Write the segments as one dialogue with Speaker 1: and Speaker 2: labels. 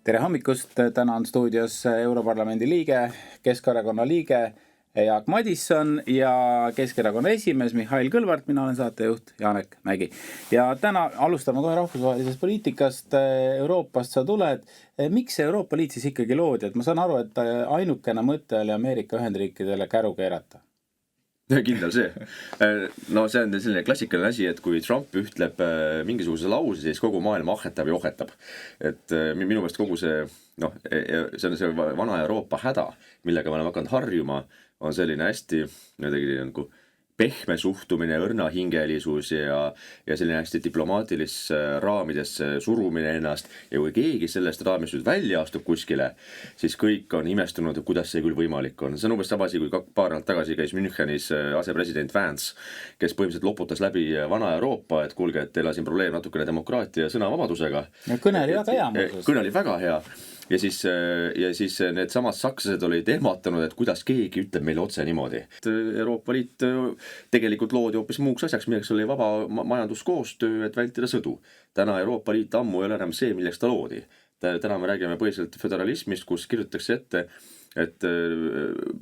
Speaker 1: Tere hommikust, täna on stuudios Europarlamendi liige, Keskerakonna liige Jaak Madisson ja Keskerakonna esimees Mihhail Kõlvart, mina olen saatejuht Janek Mägi. Ja täna alustame kohe rahvusvahelisest poliitikast, Euroopast sa tuled. Miks Euroopa Liit siis ikkagi loodi? Et ma saan aru, et ainukene mõte oli Ameerika Ühendriikidele käru keerata.
Speaker 2: Kindel see. No see on selline klassikaline asi, et kui Trump ütleb mingisuguse lause, siis kogu maailm ahhetab ja ohetab. Et minu meelest kogu see, see on see vana Euroopa häda, millega me oleme hakanud harjuma, on selline hästi nagu pehme suhtumine, õrnahingelisus ja selline hästi diplomaatilist raamidesse surumine ennast. Ja kui keegi sellest raamist välja astub kuskile, siis kõik on imestunud, kuidas see küll võimalik on. See on umbes tabasi, kui paar nädalat tagasi käis Münchenis asepresident Vance, kes põhimõtteliselt loputas läbi vana Euroopa, et kuulge, et teil on siin probleem natukene demokraatia ja sõnavabadusega.
Speaker 1: Kõne oli väga hea.
Speaker 2: Kõne oli väga hea. Ja siis need samad sakslased olid ehmatanud, et kuidas keegi ütleb meile otse niimoodi. Euroopa Liit tegelikult loodi hoopis muuks asjaks, milleks oli vaba majanduskoostöö, et vältida sõdu. Täna Euroopa Liit ammu ei ole enam see, milleks ta loodi. Täna me räägime põhiliselt föderalismist, kus kirjutatakse ette, et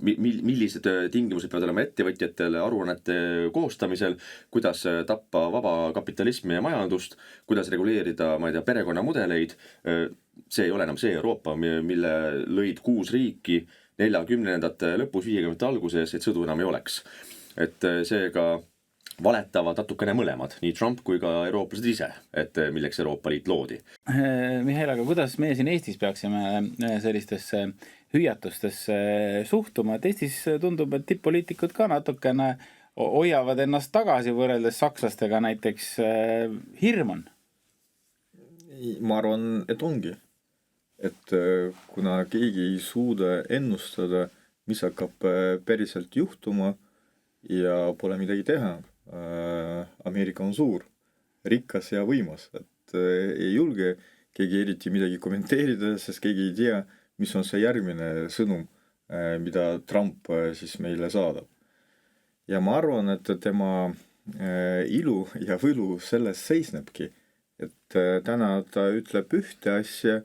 Speaker 2: millised tingimused peavad olema ettevõtjatele aruannete koostamisel, kuidas tappa vaba kapitalismi ja majandust, kuidas reguleerida, perekonnamudeleid. See ei ole enam see Euroopa, mille lõid 6 riiki 40-ndate lõpus 50-ndate alguses, et sõdu enam ei oleks. Et seega valetavad natukene mõlemad, nii Trump kui ka eurooplased ise, et milleks Euroopa Liit loodi.
Speaker 1: Mihhail, aga kuidas meie siin Eestis peaksime sellistesse hüüatustesse suhtuma? Et Eestis tundub, et tipp-poliitikud ka natukene hoiavad ennast tagasi võrreldes sakslastega, näiteks hirm on.
Speaker 3: Ma arvan, et ongi. Et kuna keegi ei suuda ennustada, mis hakkab päriselt juhtuma ja pole midagi teha, Ameerika on suur, rikas ja võimas, et ei julge keegi eriti midagi kommenteerida, sest keegi ei tea, mis on see järgmine sõnum, mida Trump siis meile saadab. Ja ma arvan, et tema ilu ja võlu selles seisnebki, et täna ta ütleb ühte asja,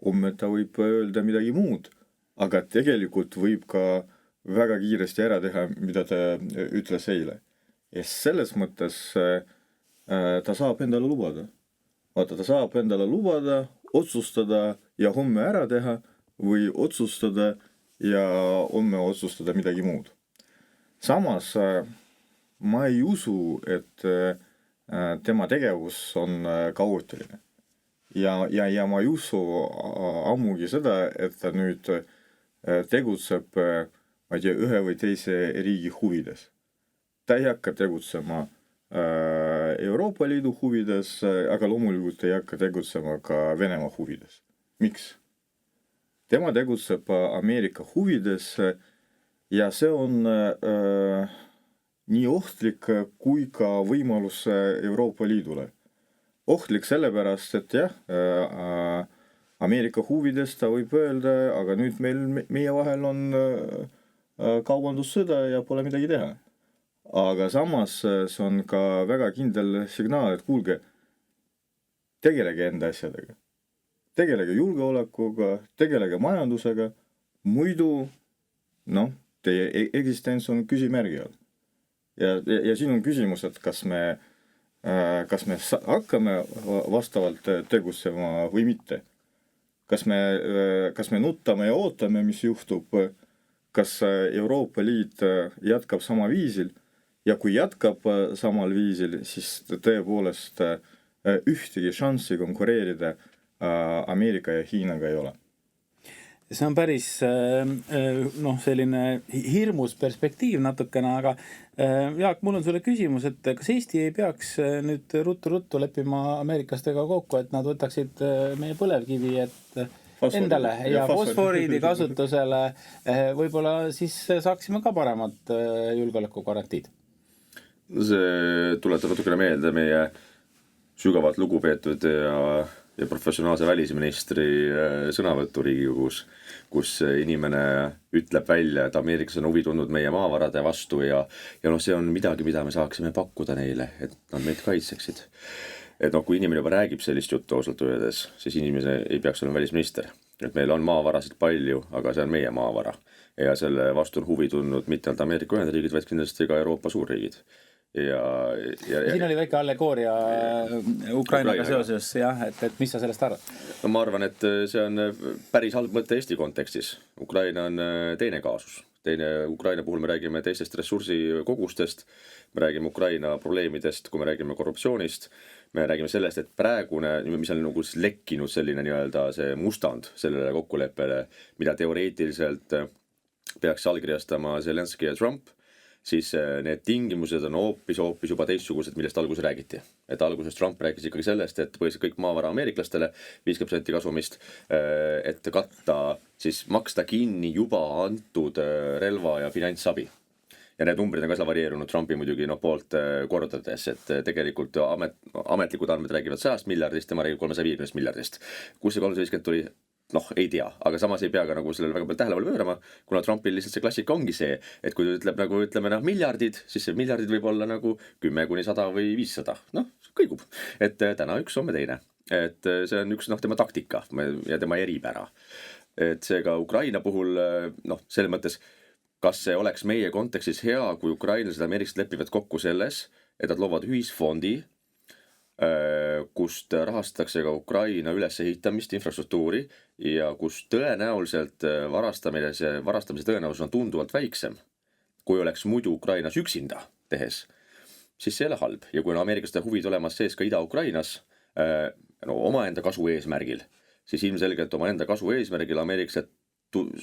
Speaker 3: homme ta võib öelda midagi muud, aga tegelikult võib ka väga kiiresti ära teha, mida ta ütles eile. Ja selles mõttes ta saab endale lubada. Vaata, ta saab endale lubada, otsustada ja homme ära teha või otsustada ja homme otsustada midagi muud. Samas ma ei usu, et tema tegevus on kaootiline. Ja ma ei usu ammugi seda, et ta nüüd tegutseb ühe või teise riigi huvides. Ta ei hakka tegutsema Euroopa Liidu huvides, aga loomulikult ei hakka tegutsema ka Venemaa huvides. Miks? Tema tegutseb Ameerika huvides ja see on nii ohtlik kui ka võimalus Euroopa Liidule. Ohtlik sellepärast, et Ameerika huvides ta võib öelda, aga nüüd meie vahel on kaubandussõda ja pole midagi teha. Aga samas see on ka väga kindel signaal, et kuulge, tegelege enda asjadega. Tegelege julgeolekuga, tegelege majandusega, muidu teie eksistents on küsimärgi all. Ja siin on küsimus, et kas me hakkame vastavalt tegutsema või mitte. Kas me nuttame ja ootame, mis juhtub, kas Euroopa Liit jätkab sama viisil, ja kui jätkab samal viisil, siis tõepoolest ühtegi šanssi konkureerida Ameerika ja Hiinaga ei ole.
Speaker 1: See on päris selline hirmus perspektiiv natukene, aga Jaak, mul on sulle küsimus, et kas Eesti ei peaks nüüd ruttu leppima ameeriklastega kokku, et nad võtaksid meie põlevkivi endale ja fosforiidi kasutusele, võib-olla siis saaksime ka paremat julgeolekugarantiid?
Speaker 2: See tuletab natukene meelde meie sügavalt lugupeetud ja professionaalse välisministri sõnavõttu Riigikogus, kus inimene ütleb välja, et Ameerikas on huvi tundnud meie maavarade vastu ja see on midagi, mida me saaksime pakkuda neile, et nad meid kaitseksid. et noh, kui inimene juba räägib sellist juttu ausalt öeldes, siis inimene ei peaks olema välisminister. Et meil on maavarasid palju, aga see on meie maavara. Ja selle vastu on huvi tundnud mitte ainult Ameerika Ühendriigid, vaid kindlasti ka Euroopa suurriigid. Ja
Speaker 1: siin oli väike allegooria Ukrainaga seoses, jah, et mis sa sellest arvad?
Speaker 2: No ma arvan, et see on päris halb mõte Eesti kontekstis. Ukraina on teine kaasus. Ukraina puhul me räägime teistest ressursikogustest, me räägime Ukraina probleemidest, kui me räägime korruptsioonist, me räägime sellest, et praegune, mis on nagu lekkinud selline nii-öelda see mustand sellele kokkuleppele, mida teoreetiliselt peaks allkirjastama Zelenski ja Trump, siis need tingimused on hoopis juba teistsugused, millest alguses räägiti. Et alguses Trump rääkis ikkagi sellest, et põhiliselt kõik maavara ameeriklastele 50% kasumist, et katta, siis maksta kinni juba antud relva ja finantsabi. Ja need numbrid on ka varieerunud Trumpi muidugi poolt kordades, et tegelikult ametlikud andmed räägivad 100 miljardist, tema räägib 350 miljardist. Kus see 350 tuli? Ei tea, aga samas ei pea ka nagu sellele väga palju tähelepanu pöörama, kuna Trumpil lihtsalt see klassika ongi see, et kui ta ütleme miljardid, siis see miljardid võib olla nagu 10 kuni 100 või 500. Kõigub. Et täna üks, homme teine. Et see on üks tema taktika ja tema eripära. Et seega Ukraina puhul, selles mõttes, kas see oleks meie kontekstis hea, kui ukrainlased ja ameeriklased lepivad kokku selles, et nad loovad ühisfondi, kust rahastatakse ka Ukraina ülesehitamist, infrastruktuuri ja kus tõenäoliselt varastamise tõenäosus on tunduvalt väiksem, kui oleks muidu Ukrainas üksinda tehes, siis see ei ole halb. Ja kui on ameeriklaste huvid olemas sees ka Ida-Ukrainas omaenda kasu eesmärgil, siis ilmselgelt omaenda kasu eesmärgil ameeriklased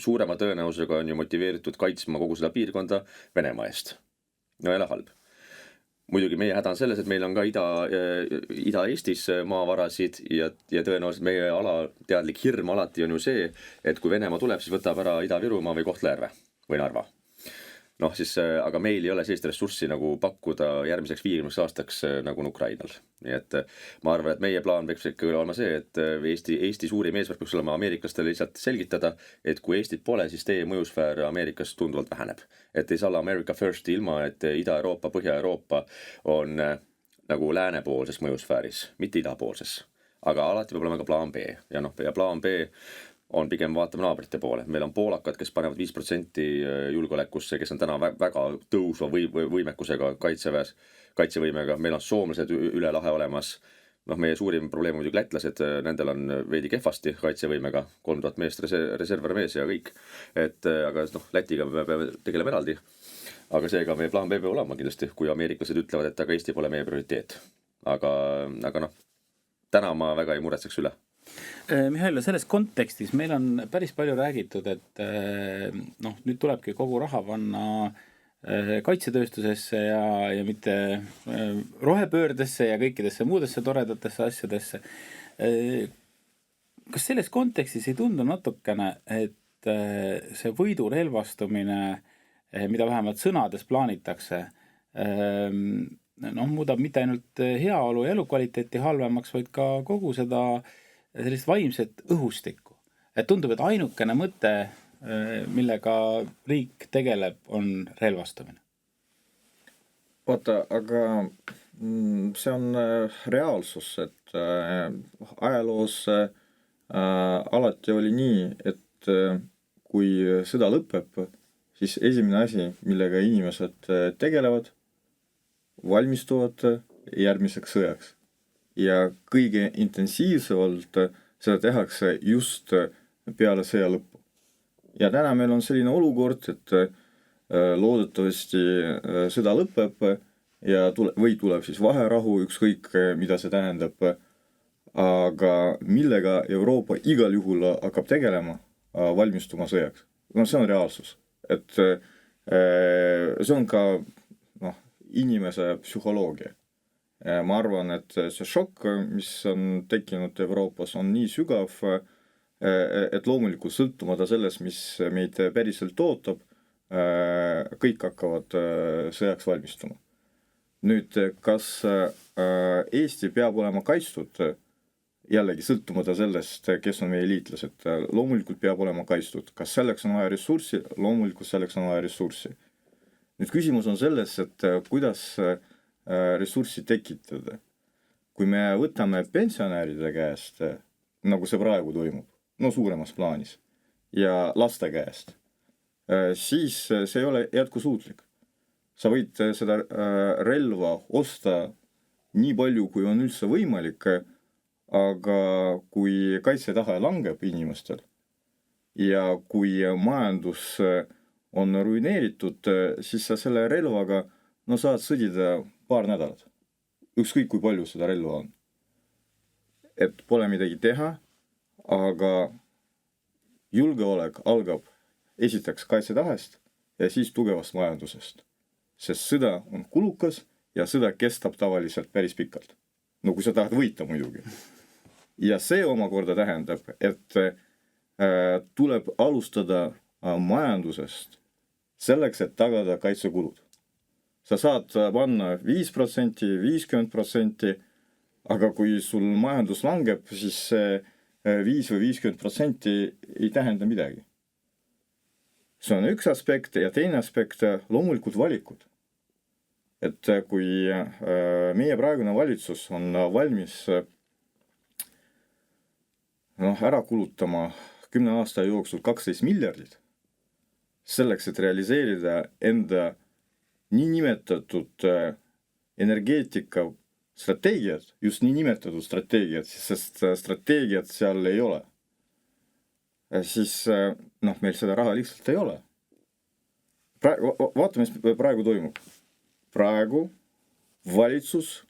Speaker 2: suurema tõenäosusega on ju motiveeritud kaitsma kogu seda piirkonda Venemaa eest. Ei ole halb. Muidugi meie häda on selles, et meil on ka Ida-Eestis maavarasid ja tõenäoliselt meie alateadlik hirm alati on ju see, et kui Venemaa tuleb, siis võtab ära Ida-Virumaa või Kohtla-Järve või Narva. Aga meil ei ole sellist ressurssi nagu pakkuda järgmiseks 50 aastaks nagu on Ukrainal. Nii et ma arvan, et meie plaan peaks ikka olema see, et Eesti suurim eesmärk peaks olema ameeriklastele lihtsalt selgitada, et kui Eestit pole, siis teie mõjusfäär Ameerikas tunduvalt väheneb. Et ei saa olla America First ilma, et Ida-Euroopa, Põhja-Euroopa on nagu läänepoolses mõjusfääris, mitte idapoolses. Aga alati peab olema ka plaan B. Ja plaan B on pigem vaatame naabrite poole. Meil on poolakad, kes panevad 5% julgeolekusse, kes on täna väga tõusva võimekusega kaitsevõimega. Meil on soomlased üle lahe olemas. Meie suurim probleem on muidugi lätlased, nendel on veidi kehvasti kaitsevõimega, 3000 meest reservarmees ja kõik. Aga Lätiga me peame tegelema eraldi. Aga seega meie plaan B peab olema kindlasti, kui ameeriklased ütlevad, et aga Eesti pole meie prioriteet. Aga täna ma väga ei muretseks üle.
Speaker 1: Mihhail, selles kontekstis meil on päris palju räägitud, et nüüd tulebki kogu raha panna kaitsetööstusesse ja mitte rohepöördesse ja kõikidesse muudesse toredatesse asjadesse. Kas selles kontekstis ei tundu natukene, et see võidurelvastumine, mida vähemalt sõnades plaanitakse, muudab mitte ainult heaolu ja elukvaliteeti halvemaks, vaid ka kogu seda sellist vaimset õhustikku. Et tundub, et ainukene mõte, millega riik tegeleb, on relvastumine.
Speaker 3: Vaata, aga see on reaalsus, et ajaloos alati oli nii, et kui sõda lõpeb, siis esimene asi, millega inimesed tegelevad, valmistuvad järgmiseks sõjaks. Ja kõige intensiivsemalt seda tehakse just peale sõja lõppu. Ja täna meil on selline olukord, et loodetavasti sõda lõpeb ja tuleb siis vaherahu, ükskõik mida see tähendab. Aga millega Euroopa igal juhul hakkab tegelema, valmistuma sõjaks? See on reaalsus. Et see on ka inimese psühholoogia. Ma arvan, et see šokk, mis on tekkinud Euroopas, on nii sügav, et loomulikult sõltumata sellest, mis meid päriselt ootab, kõik hakkavad sõjaks valmistuma. Nüüd, kas Eesti peab olema kaitstud, jällegi sõltumata sellest, kes on meie liitlased, loomulikult peab olema kaitstud. Kas selleks on vaja ressurssi? Loomulikult selleks on vaja ressurssi. Nüüd küsimus on selles, et kuidas ressurssi tekitada. kui me võtame pensionäride käest, nagu see praegu toimub, no suuremas plaanis, ja laste käest, siis see ei ole jätkusuutlik. Sa võid seda relva osta nii palju, kui on üldse võimalik, aga kui kaitsetahe langeb inimestel ja kui majandus on ruineeritud, siis sa selle relvaga saad sõdida paar nädalat. Ükskõik kui palju seda relva on. Et pole midagi teha, aga julgeolek algab esiteks kaitsetahest ja siis tugevast majandusest. Sest sõda on kulukas ja sõda kestab tavaliselt päris pikalt. No kui sa tahad võita muidugi. Ja see omakorda tähendab, et tuleb alustada majandusest selleks, et tagada kaitsekulud. Sa saad panna 5%, 50%, aga kui sul majandus langeb, siis 5 või 50% ei tähenda midagi. See on üks aspekt ja teine aspekt loomulikult valikud. Et kui meie praegune valitsus on valmis ära kulutama 10 aasta jooksul 12 miljardit selleks, et realiseerida enda niinimetatud energeetika strateegiat, just niinimetatud strateegiat, sest strateegiat seal ei ole, siis meil seda raha lihtsalt ei ole. Vaatame, mis praegu toimub. Praegu valitsus,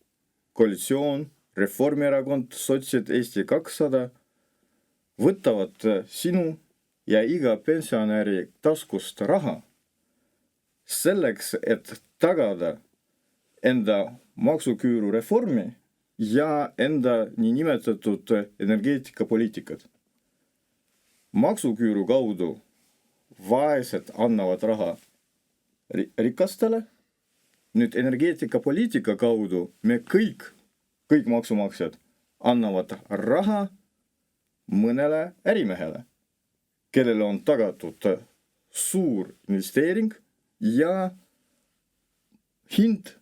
Speaker 3: koalitsioon, Reformierakond, sotsid, Eesti 200 võtavad sinu ja iga pensionäri taskust raha selleks, et tagada enda maksuküüru reformi ja enda niinimetatud energeetikapoliitikat. Maksuküüru kaudu vaesed annavad raha rikastele. Nüüd energeetikapoliitika kaudu me kõik maksumaksjad annavad raha mõnele ärimehele, kellele on tagatud suur investeering ja hind,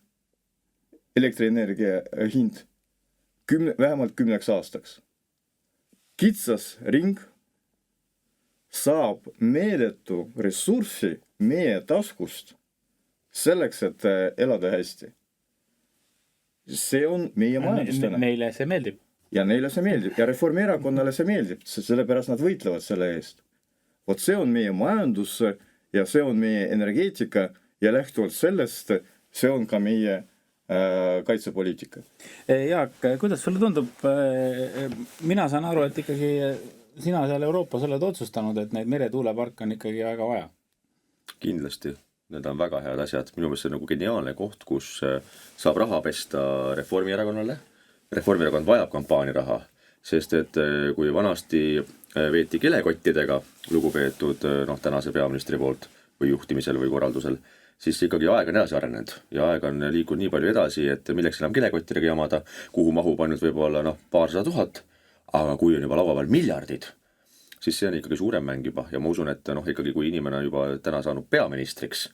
Speaker 3: elektrienergia hind vähemalt 10 aastaks. Kitsas ring saab meeletu ressurssi meie taskust selleks, et elada hästi. See on meie majandus täna.
Speaker 1: Neile see meeldib.
Speaker 3: Ja neile see meeldib. Ja Reformierakonnale see meeldib, sellepärast nad võitlevad selle eest. Vot see on meie majandus ja see on meie energeetika ja lähtuvalt sellest see on ka meie kaitsepoliitika.
Speaker 1: Jaak, kuidas sulle tundub? Mina saan aru, et ikkagi sina seal Euroopas oled otsustanud, et neid meretuuleparke on ikkagi väga vaja.
Speaker 2: Kindlasti. Need on väga head asjad. Minu meelest see on nagu geniaalne koht, kus saab raha pesta Reformierakonnale. Reformierakond vajab kampaaniraha, sest et kui vanasti veeti kelekottidega lugupeetud tänase peaministri poolt või juhtimisel või korraldusel, siis ikkagi aeg on edasi arenenud ja aeg on liikunud nii palju edasi, et milleks enam kelekottidega jamada, kuhu mahub ainult võib-olla paarsada tuhat, aga kui on juba laua peal miljardid, siis see on ikkagi suurem mäng juba ja ma usun, et ikkagi kui inimene on juba täna saanud peaministriks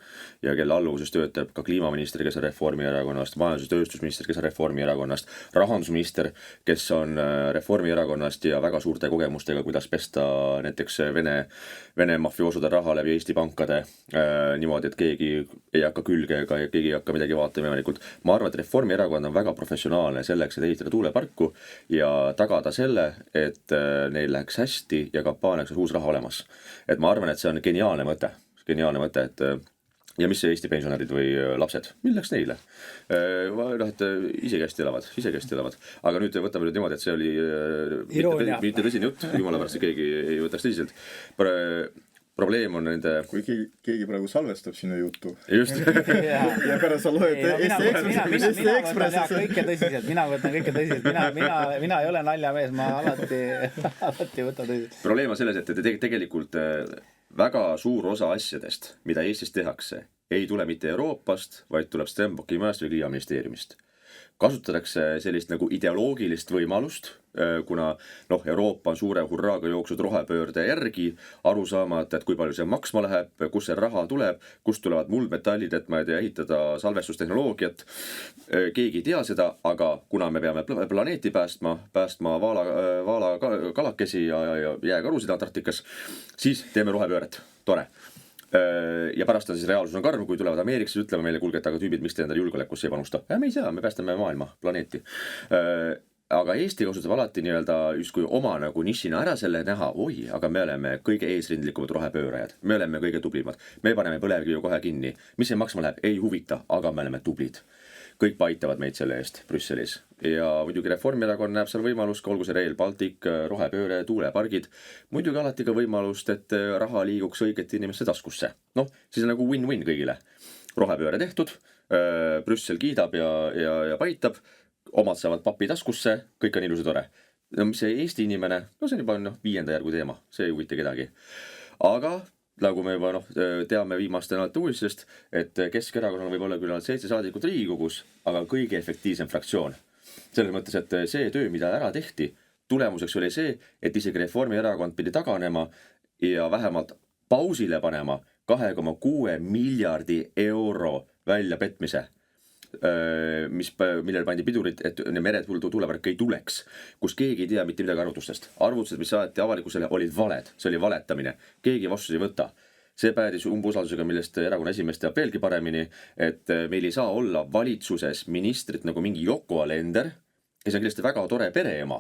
Speaker 2: ja kelle alluvuses töötab ka kliimaminister, kes on Reformierakonnast, majandus- ja tööstusminister, kes on Reformierakonnast, rahandusminister, kes on Reformierakonnast ja väga suurte kogemustega, kuidas pesta näiteks Vene mafioosode raha läbi Eesti pankade niimoodi, et keegi ei hakka külge ega keegi ei hakka midagi vaatama võimalikult. Ma arvan, et Reformierakond on väga professionaalne selleks, et ehitada tuuleparku ja tagada selle, et neil läheks hästi ja kampaaniaks on uus raha olemas. Et ma arvan, et see on geniaalne mõte, et ja mis see Eesti pensionärid või lapsed, milleks neile? Et isegi hästi elavad. Aga nüüd võtame niimoodi, et see oli mitte tõsine jutt, jumala pärast keegi ei võtaks tõsiselt. Probleem on nende... Kui keegi praegu salvestab sinu juttu. Just. ja pärast sa loed Eesti Ekspressis.
Speaker 1: Mina võtan kõike tõsiselt. Mina ei ole naljamees, ma alati võtan tõsiselt.
Speaker 2: Probleem on selles, et tegelikult väga suur osa asjadest, mida Eestis tehakse, ei tule mitte Euroopast, vaid tuleb Stenbocki majast või Kliimaministeeriumist. kasutatakse sellist nagu ideoloogilist võimalust, kuna noh, Euroopa on suure hurraaga jooksnud rohepöörde järgi, aru saamata, et kui palju see maksma läheb, kus see raha tuleb, kust tulevad muldmetallid, et ma ei tea, ehitada salvestustehnoloogiat. Keegi ei tea seda, aga kuna me peame planeeti päästma vaala kalakesi ja jääkarusid Antarktikas, siis teeme rohepööret. Tore. Ja pärast on siis reaalsus on karm, kui tulevad Ameerikas ütlema meile, kuulge, et aga tüübid, miks te endale julgeolekusse ei panusta? Me ei saa, me päästame maailma, planeeti. Aga Eesti kasutab alati nii-öelda justkui oma nagu nišina ära selle näha, oi, aga me oleme kõige eesrindlikumad rohepöörajad, me oleme kõige tublimad, me paneme põlevkivi kohe kinni, mis see maksma läheb, ei huvita, aga me oleme tublid. Kõik paitavad meid selle eest Brüsselis ja muidugi Reformierakond näeb seal võimalust, olgu see Rail Baltic, rohepööre, tuulepargid, muidugi alati ka võimalust, et raha liiguks õigete inimeste taskusse. Noh, siis on nagu win-win kõigile. Rohepööre tehtud, Brüssel kiidab ja paitab, omad saavad papi taskusse, kõik on ilus ja tore. No mis see Eesti inimene, no see on juba 5. järgu teema, see ei huvita kedagi. Aga nagu me juba teame viimaste nädalate uudistest, et Keskerakonnal võib olla küll 7 saadikut Riigikogus, aga kõige efektiivsem fraktsioon. Selles mõttes, et see töö, mida ära tehti, tulemuseks oli see, et isegi Reformierakond pidi taganema ja vähemalt pausile panema 2,6 miljardi euro väljapetmise, millel pandi pidurid, et meretuulepark ei tuleks, kus keegi ei tea mitte midagi arvutustest. Arvutused, mis saati avalikkusele, olid valed, see oli valetamine. Keegi vastus ei võta. See päädis umbusaldusega, millest erakonna esimees teab veelgi paremini, et meil ei saa olla valitsuses ministrit nagu mingi Yoko Alender, kes on kindlasti väga tore pereema,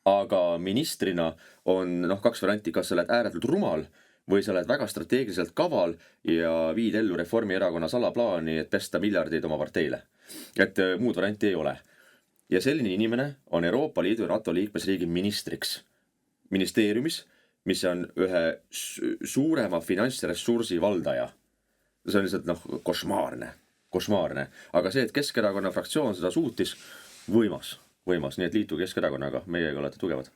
Speaker 2: aga ministrina on 2 varianti, kas sa oled ääretult rumal või sa oled väga strateegiliselt kaval ja viid ellu Reformierakonna salaplaani, et pesta miljardeid oma parteile. Et muud varianti ei ole. Ja selline inimene on Euroopa Liidu ja NATO liikmesriigi ministriks. Ministeeriumis, mis on ühe suurema finantsressursi valdaja. See on lihtsalt košmaarne. Aga see, et Keskerakonna fraktsioon seda suutis, võimas. Nii et liitu Keskerakonnaga, meiega olete tugevad.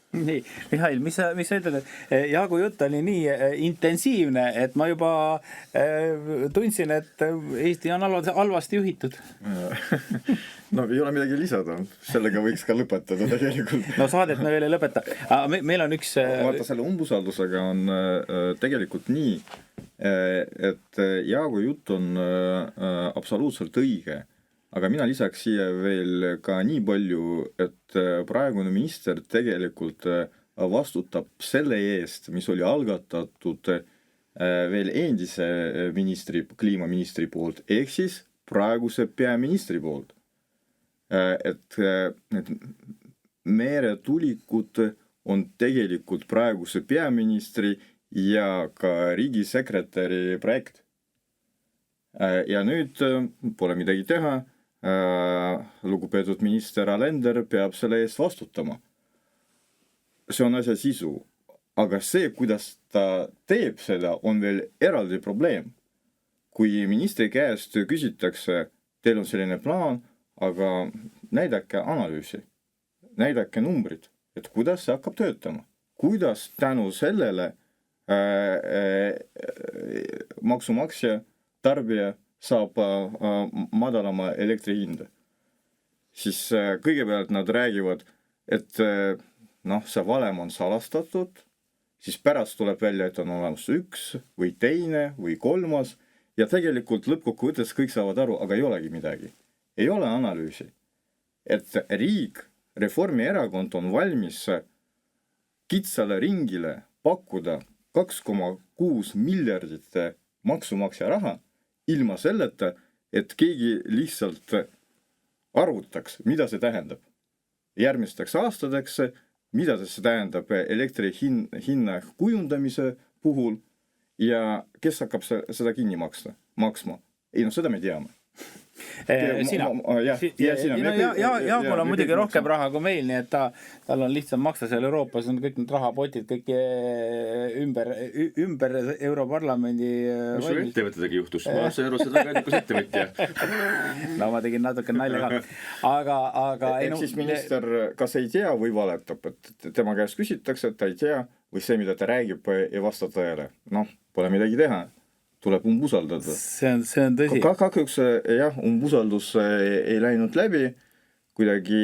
Speaker 1: Nii, Mihhail, mis sa ütled, et Jaagu jutt oli nii intensiivne, et ma juba tundsin, et Eesti on halvasti juhitud.
Speaker 3: No ei ole midagi lisada, sellega võiks ka lõpetada tegelikult.
Speaker 1: No saadet me veel ei lõpeta. Meil on üks...
Speaker 3: Vaata, selle umbusaldusega on tegelikult nii, et Jaagu jutt on absoluutselt õige. Aga mina lisaks siia veel ka nii palju, et praegune minister tegelikult vastutab selle eest, mis oli algatatud veel endise kliimaministri poolt, ehk siis praeguse peaministri poolt. Et meretulikud on tegelikult praeguse peaministri ja ka riigisekretäri projekt. Ja nüüd pole midagi teha. Lugupeetud minister Alender peab selle eest vastutama. See on asja sisu. Aga see, kuidas ta teeb seda, on veel eraldi probleem. Kui ministri käest küsitakse, teil on selline plaan, aga näidake analüüsi, näidake numbrid, et kuidas see hakkab töötama. Kuidas tänu sellele maksumaksja, tarbija saab madalama elektri hinda. Siis kõigepealt nad räägivad, et see valem on salastatud, siis pärast tuleb välja, et on olemas 1 või 2 või 3 ja tegelikult lõppkokkuvõttes kõik saavad aru, aga ei olegi midagi. Ei ole analüüsi. Et riik, Reformierakond on valmis kitsale ringile pakkuda 2,6 miljardit maksumaksja raha, ilma selleta, et keegi lihtsalt arvutaks, mida see tähendab. Järgmisteks aastateks, mida see tähendab elektri hinna kujundamise puhul ja kes hakkab seda kinni maksma. Ei, seda me teame.
Speaker 1: Sina. Jaagul on muidugi rohkem raha kui meil, nii et tal on lihtsam maksta seal Euroopas, on kõik need rahapotid kõik ümber Europarlamendi
Speaker 2: mis sul ettevõttedagi juhtus? Ma sain aru, seda väga edukas ettevõtja.
Speaker 1: No ma tegin natuke nalja ka. Aga
Speaker 3: siis minister kas ei tea või valetab, et tema käest küsitakse, et ta ei tea või see, mida ta räägib, ei vasta tõele. Pole midagi teha. tuleb umbusaldada.
Speaker 1: See on tõsi.
Speaker 3: Kahjuks jah, umbusaldus ei läinud läbi, kuidagi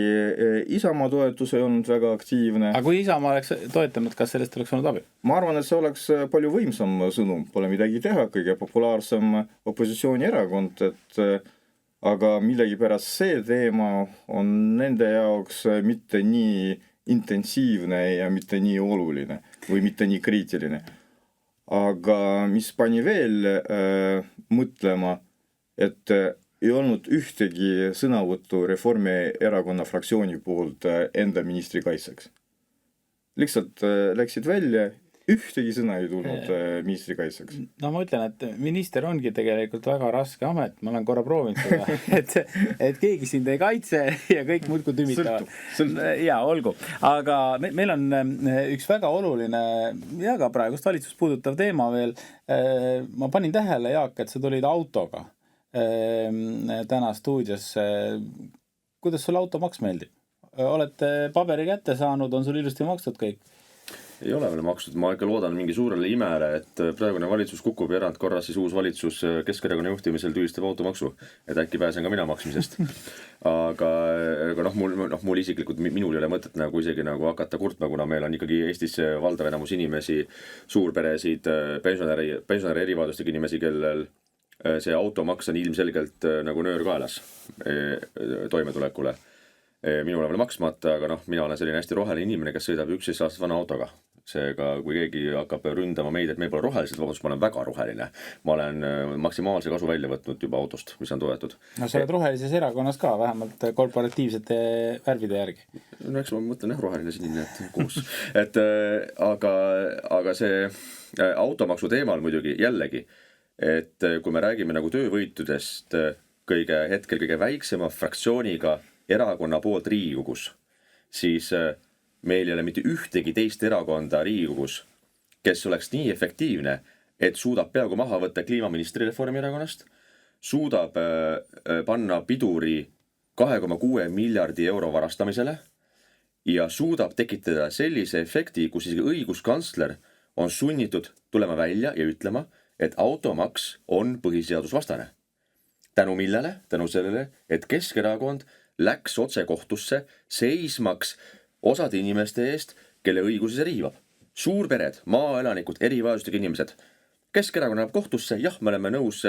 Speaker 3: Isamaa toetus ei olnud väga aktiivne.
Speaker 1: Aga kui Isamaa oleks toetanud, kas sellest oleks olnud abi?
Speaker 3: Ma arvan, et see oleks palju võimsam sõnum, pole midagi teha, kõige populaarsem opositsioonierakond, aga millegipärast see teema on nende jaoks mitte nii intensiivne ja mitte nii oluline või mitte nii kriitiline. Aga mis pani veel mõtlema, et ei olnud ühtegi sõnavõttu Reformierakonna fraktsiooni poolt enda ministri kaitseks. Lihtsalt läksid välja, ühtegi sõna ei tulnud ministri kaitseks.
Speaker 1: No ma ütlen, et minister ongi tegelikult väga raske amet, ma olen korra proovinud seda, et keegi sind ei kaitse ja kõik muudkui tümitavad. Jaa, olgu. Aga meil on üks väga oluline ja ka praegust valitsust puudutav teema veel. Ma panin tähele, Jaak, et sa tulid autoga täna stuudiosse. Kuidas sul automaks meeldib? Olete paberi kätte saanud, on sul ilusti makstud kõik?
Speaker 2: Ei ole veel makstud, ma ikka loodan mingi suurele imele, et praegune valitsus kukub ja erandkorras siis uus valitsus Keskerakonna juhtimisel tühistab automaksu, et äkki pääsen ka mina maksmisest. Aga mul isiklikult, minul ei ole mõtet nagu isegi nagu hakata kurtma, kuna meil on ikkagi Eestis valdav enamus inimesi, suurperesid, pensionäri erivajadustega inimesi, kellel see automaks on ilmselgelt nagu nöör kaelas toimetulekule. Minul on veel maksmata, aga mina olen selline hästi roheline inimene, kes sõidab 11 aastat vana autoga. Seega, kui keegi hakkab ründama meid, et meil pole rohelised, vabandust, ma olen väga roheline. Ma olen maksimaalse kasu välja võtnud juba autost, mis on toetud. No
Speaker 1: sa oled rohelises erakonnas ka, vähemalt korporatiivsete värvide järgi.
Speaker 2: No eks ma mõtlen roheline sinine, et koos. Aga see automaksu teemal muidugi jällegi, et kui me räägime nagu töövõitudest hetkel kõige väiksema fraktsiooniga erakonna poolt Riigikogus, siis meil ei ole mitte ühtegi teist erakonda Riigikogus, kes oleks nii efektiivne, et suudab peaaegu maha võtta kliimaministri Reformierakonnast, suudab panna piduri 2,6 miljardi euro varastamisele ja suudab tekitada sellise efekti, kus isegi õiguskantsler on sunnitud tulema välja ja ütlema, et automaks on põhiseadusvastane. Tänu millele? Tänu sellele, et Keskerakond läks otse kohtusse seismaks osade inimeste eest, kelle õigusi see riivab. Suurpered, maaelanikud, erivajadustega inimesed. Keskerakond läheb kohtusse, jah, me oleme nõus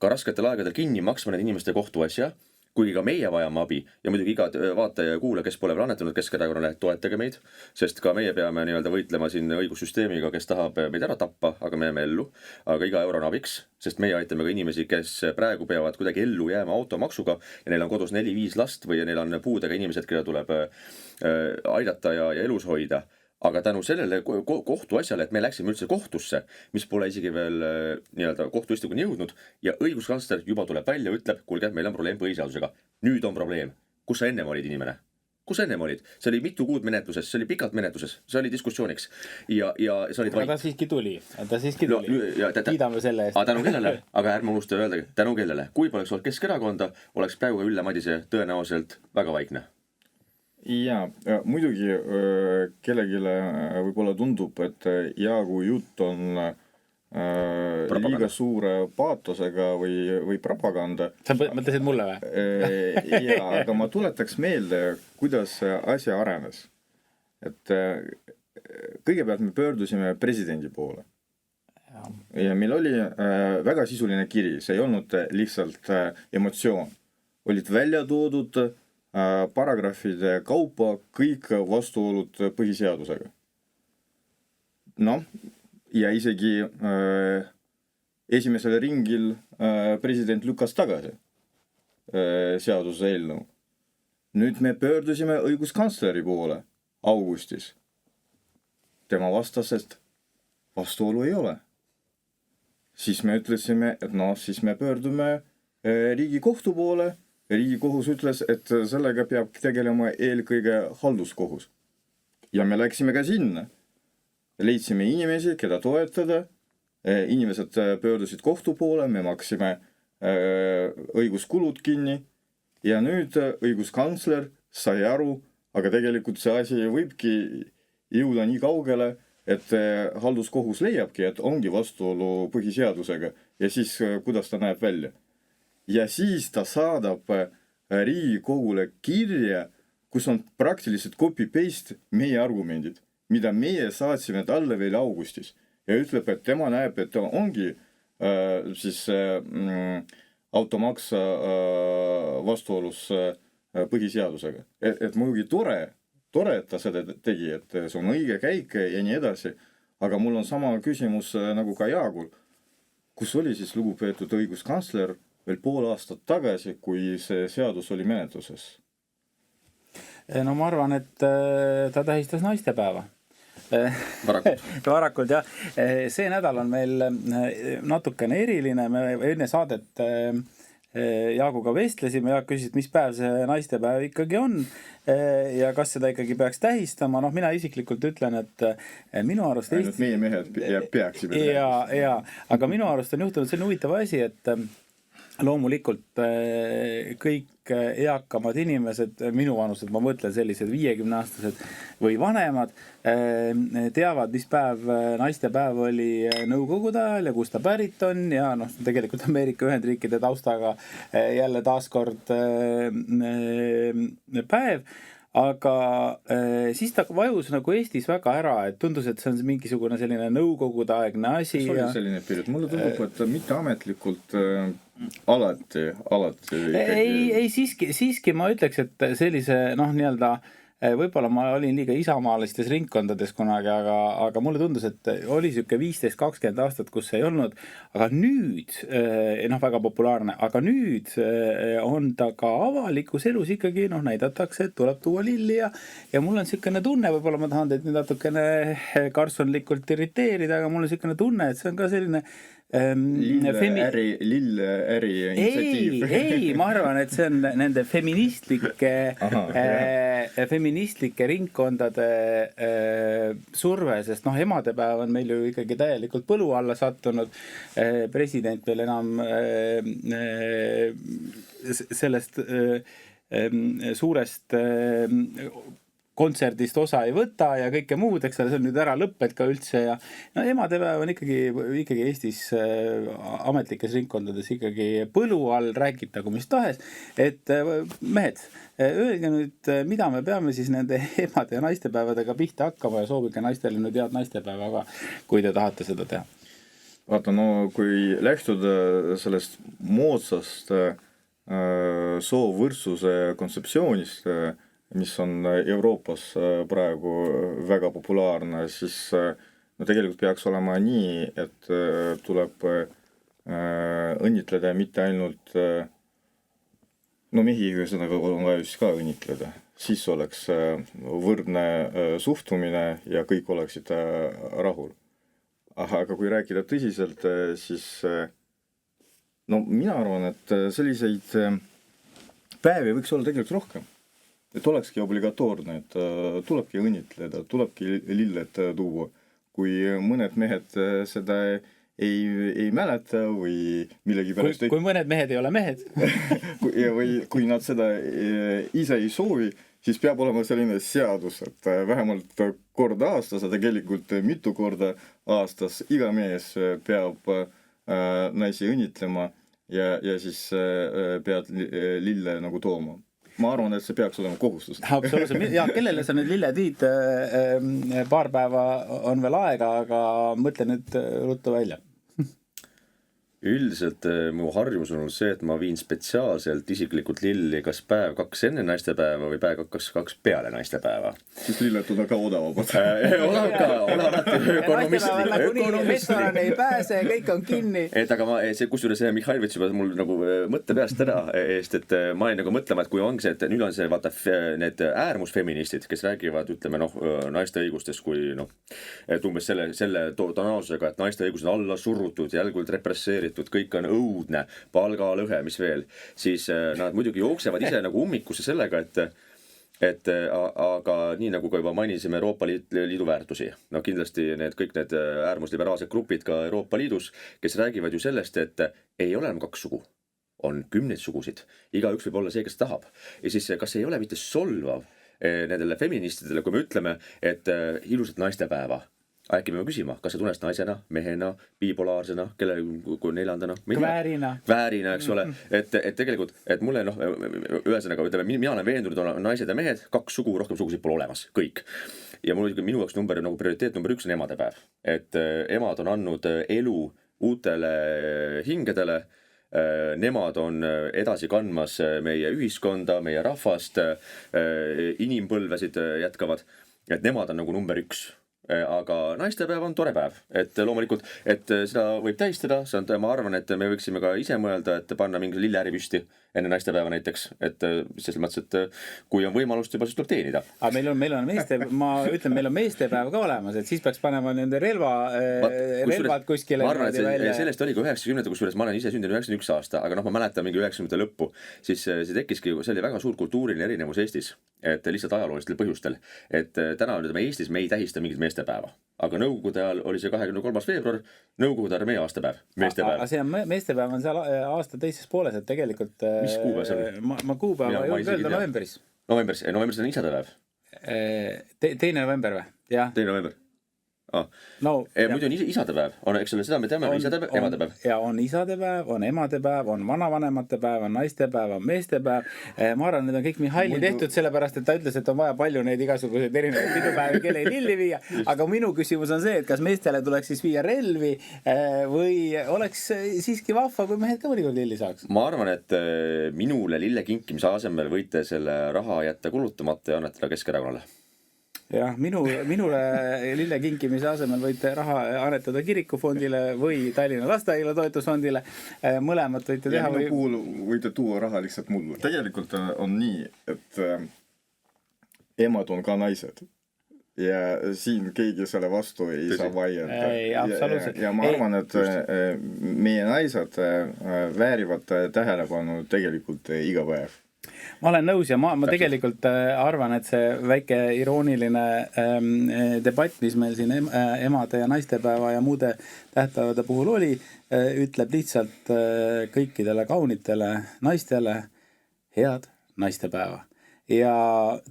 Speaker 2: ka rasketel aegadel kinni maksma need inimeste kohtuasja, kuigi ka meie vajame abi ja muidugi iga vaataja ja kuula, kes pole veel annetanud Keskerakonnale, toetage meid, sest ka meie peame võitlema siin õigussüsteemiga, kes tahab meid ära tappa, aga me jääme ellu, aga iga euro on abiks, sest meie aitame ka inimesi, kes praegu peavad kuidagi ellu jääma automaksuga ja neil on kodus 4-5 last või neil on puudega inimesed, keda tuleb aidata ja elus hoida. Aga tänu sellele kohtuasjale, et me läksime üldse kohtusse, mis pole isegi veel kohtuistukuni jõudnud ja õiguskantsler juba tuleb välja ja ütleb, kuulge, meil on probleem põhiseadusega. Nüüd on probleem. Kus sa ennem olid, inimene? Kus ennem olid? See oli mitu kuud menetluses, see oli pikalt menetluses, see oli diskussiooniks. Ja see oli
Speaker 1: ta siiski tuli. Kiidame selle eest.
Speaker 2: Tänu kellele? Aga ärme unusta öelda, tänu kellele? Kui poleks olnud Keskerakonda, oleks praegu Ülle Madise tõenäoliselt väga vaikne.
Speaker 3: Jaa, muidugi kellegile võib-olla tundub, et kui jutt on liiga suure paatosega või propaganda.
Speaker 1: Sa mõtlesid mulle või?
Speaker 3: Jaa, aga ma tuletaks meelde, kuidas asja arenes. Et kõigepealt me pöördusime presidendi poole. Ja meil oli väga sisuline kiri, see ei olnud lihtsalt emotsioon. Olid välja toodud paragrahvide kaupa kõik vastuolud põhiseadusega. Ja isegi esimesel ringil president lükkas tagasi seaduse eelnõu. Nüüd me pöördusime õiguskantsleri poole augustis. Tema vastas, et vastuolu ei ole. Siis me ütlesime, et siis me pöördume Riigikohtu poole. Riigikohus ütles, et sellega peab tegelema eelkõige halduskohus. Ja me läksime ka sinna. Leidsime inimesi, keda toetada. Inimesed pöördusid kohtu poole, me maksime õiguskulud kinni. Ja nüüd õiguskantsler sai aru, aga tegelikult see asi võibki jõuda nii kaugele, et halduskohus leiabki, et ongi vastuolu põhiseadusega ja siis kuidas ta näeb välja. Ja siis ta saadab Riigikogule kirja, kus on praktiliselt copy-paste meie argumendid, mida meie saatsime talle veel augustis. Ja ütleb, et tema näeb, et ongi siis automaks vastuolus põhiseadusega. Et muidugi tore, et ta seda tegi, et see on õige käik ja nii edasi. Aga mul on sama küsimus nagu ka Jaagul. Kus oli siis lugupeetud õiguskantsler veel pool aastat tagasi, kui see seadus oli menetluses?
Speaker 1: No ma arvan, et ta tähistas naistepäeva.
Speaker 2: Varakult
Speaker 1: jah. See nädal on meil natukene eriline. Me enne saadet Jaaguga vestlesime. Jaak küsis, mis päev see naistepäev ikkagi on ja kas seda ikkagi peaks tähistama. Noh, mina isiklikult ütlen, et minu arust
Speaker 3: ainult meie mehed peaksime
Speaker 1: ja, aga minu arust on juhtunud selline huvitav asi, et loomulikult kõik eakamad inimesed, minu vanused, ma mõtlen sellised 50-aastased või vanemad, teavad, mis päev naistepäev oli nõukogude ajal ja kus ta pärit on ja noh, tegelikult Ameerika Ühendriikide taustaga jälle taaskord päev. Aga siis ta vajus nagu Eestis väga ära, et tundus, et see on mingisugune selline nõukogude aegne asi.
Speaker 3: See oli selline periood. Mulle tundub, et mitte ametlikult alati ikkagi...
Speaker 1: Ei, siiski ma ütleks, et sellise, noh, nii-öelda võib-olla ma olin liiga isamaalistes ringkondades kunagi, aga mulle tundus, et oli siuke 15-20 aastat, kus ei olnud, aga nüüd, noh, väga populaarne, aga nüüd on ta ka avalikus elus ikkagi, noh, näidatakse, et tuleb tuua lilli ja mul on siukene tunne, võib-olla ma tahan teid nüüd natukene karsonlikult irriteerida, aga mul on siukene tunne, et see on ka selline
Speaker 3: lilleäri initsiatiiv.
Speaker 1: Ei, ma arvan, et see on nende feministlike ringkondade surve, sest noh, emadepäev on meil ju ikkagi täielikult põlu alla sattunud. President veel enam sellest suurest kontserdist osa ei võta ja kõike muud, eks see on nüüd ära lõpped ka üldse ja no emadepäev on ikkagi Eestis ametlikes ringkondades ikkagi põlu all, räägitagu mis tahes, et mehed, öelge nüüd, mida me peame siis nende emade ja naistepäevadega pihta hakkama ja soovige naistele nüüd head naistepäeva ka, kui te tahate seda teha.
Speaker 3: Vaata, no kui lähtuda sellest moodsast soovõrdsuse kontseptsioonist, mis on Euroopas praegu väga populaarne, siis no tegelikult peaks olema nii, et tuleb õnnitleda mitte ainult, no mehi ühesõnaga on vaja siis ka õnnitleda, siis oleks võrdne suhtumine ja kõik oleksid rahul. Aga kui rääkida tõsiselt, siis no mina arvan, et selliseid päevi võiks olla tegelikult rohkem. Et olekski obligatoorne, et tulebki õnnitleda, tulebki lilled tuua. Kui mõned mehed seda ei mäleta või millegi pärast...
Speaker 1: Kui mõned mehed ei ole mehed.
Speaker 3: või kui nad seda ise ei soovi, siis peab olema selline seadus, et vähemalt kord aastas, ja tegelikult mitu korda aastas iga mees peab naisi õnnitlema ja siis pead lille nagu tooma. Ma arvan, et see peaks olema kohustus.
Speaker 1: Absoluutselt. Ja kellele sa nüüd lille tiid, paar päeva on veel aega, aga mõtle nüüd ruttu välja.
Speaker 2: Üldiselt mu harjumus on olnud see, et ma viin spetsiaalselt isiklikult lilli kas päev 2 enne naistepäeva või päev 2 peale naistepäeva.
Speaker 3: Siis lilled on ka odavamad.
Speaker 2: Alati ökonomistlik.
Speaker 1: Restoran ei pääse, kõik on kinni.
Speaker 2: Et aga kusjuures Mihhail võttis juba mul nagu mõtte peast ära eest, et ma olin nagu mõtlema, et kui ongi see, et nüüd on see vaata need äärmusfeministid, kes räägivad, ütleme naiste õigustest kui et umbes selle tonaalsusega, et naiste õigused on alla surutud, jälgult represseeritud, kõik on õudne, palgalõhe, mis veel, siis nad muidugi jooksevad ise nagu ummikusse sellega, et aga nii nagu ka juba mainisime Euroopa Liidu väärtusi, no kindlasti kõik need äärmusliberaalsed grupid ka Euroopa Liidus, kes räägivad ju sellest, et ei ole enam 2 sugu, on 10 sugusid, igaüks võib olla see, kes tahab. Ja siis kas ei ole mitte solvav nendele feministidele, kui me ütleme, et ilusat naistepäeva, äkki me peame küsima, kas sa tunned naisena, mehena, bipolaarsena, kelle neljandana? Väärina, eks ole. Et tegelikult, et mulle ühesõnaga, ütleme, mina olen veendunud, on naised ja mehed, 2 sugu, rohkem sugusid pole olemas, kõik. Ja minu jaoks prioriteet number 1 on emadepäev. Et emad on andnud elu uutele hingedele, nemad on edasi kandmas meie ühiskonda, meie rahvast, inimpõlvesid jätkavad, et nemad on nagu number 1. Aga naistepäev on tore päev, et loomulikult, et seda võib tähistada, ma arvan, et me võiksime ka ise mõelda, et panna mingi lilleäri püsti enne naistepäeva näiteks, et selles mõttes, et kui on võimalust juba, siis tuleb teenida.
Speaker 1: Aga meil on meil on meestepäev ka olemas, et siis peaks panema nende relvad kuskile.
Speaker 2: Ma arvan, et sellest oli ka 90, kusjuures ma olen ise sündinud 91 aasta, aga ma mäletan mingi 90 lõppu, siis see tekkiski, see oli väga suur kultuuriline erinevus Eestis, et lihtsalt ajaloolistel põhjustel, et täna Eestis me ei tähista mingit meestepäeva, aga nõukogude ajal oli see 23. veebruar, nõukogude armee aastapäev, meestepäev.
Speaker 1: Aga see on meestepäev on seal aasta teises pooles, et tegelikult
Speaker 2: mis kuupäev see on?
Speaker 1: Ma kuupäeva ei olnud öelda novembris.
Speaker 2: Novembris on isadepäev.
Speaker 1: 2. november või?
Speaker 2: 2. november. Muidu on isadepäev, eks ole, seda me teame, isadepäev, emadepäev.
Speaker 1: Ja on isadepäev, on emadepäev, on vanavanemate päev, on naistepäev, on meestepäev. Ma arvan, need on kõik Mihhaili tehtud sellepärast, et ta ütles, et on vaja palju neid igasuguseid erinevaid pidupäevi, kelle ei lilli viia. Aga minu küsimus on see, et kas meestele tuleks siis viia relvi või oleks siiski vahva, kui mehed ka mõnikord lilli saaks?
Speaker 2: Ma arvan, et minule lille kinkimise asemel võite selle raha jätta kulutamata ja annetada Keskerakonnale.
Speaker 1: Jah, minule lille kinkimise asemel võite raha annetada kirikufondile või Tallinna lastehaigla toetusfondile. Mõlemat võite teha.
Speaker 3: Ja minu puhul võite tuua raha lihtsalt mulle. Tegelikult on nii, et emad on ka naised. Ja siin keegi selle vastu ei saa vaielda. Ja ma arvan, et meie naised väärivad tähelepanu tegelikult iga päev.
Speaker 1: Ma olen nõus ja ma tegelikult arvan, et see väike irooniline debatt, mis meil siin emade ja naistepäeva ja muude tähtpäevade puhul oli, ütleb lihtsalt kõikidele kaunitele naistele head naistepäeva. Ja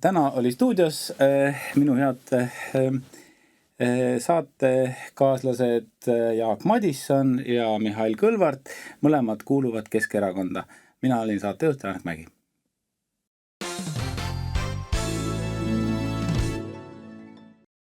Speaker 1: täna oli stuudios minu head saatekaaslased Jaak Madisson ja Mihhail Kõlvart, mõlemad kuuluvad Keskerakonda. Mina olin saatejuht Janek Mägi.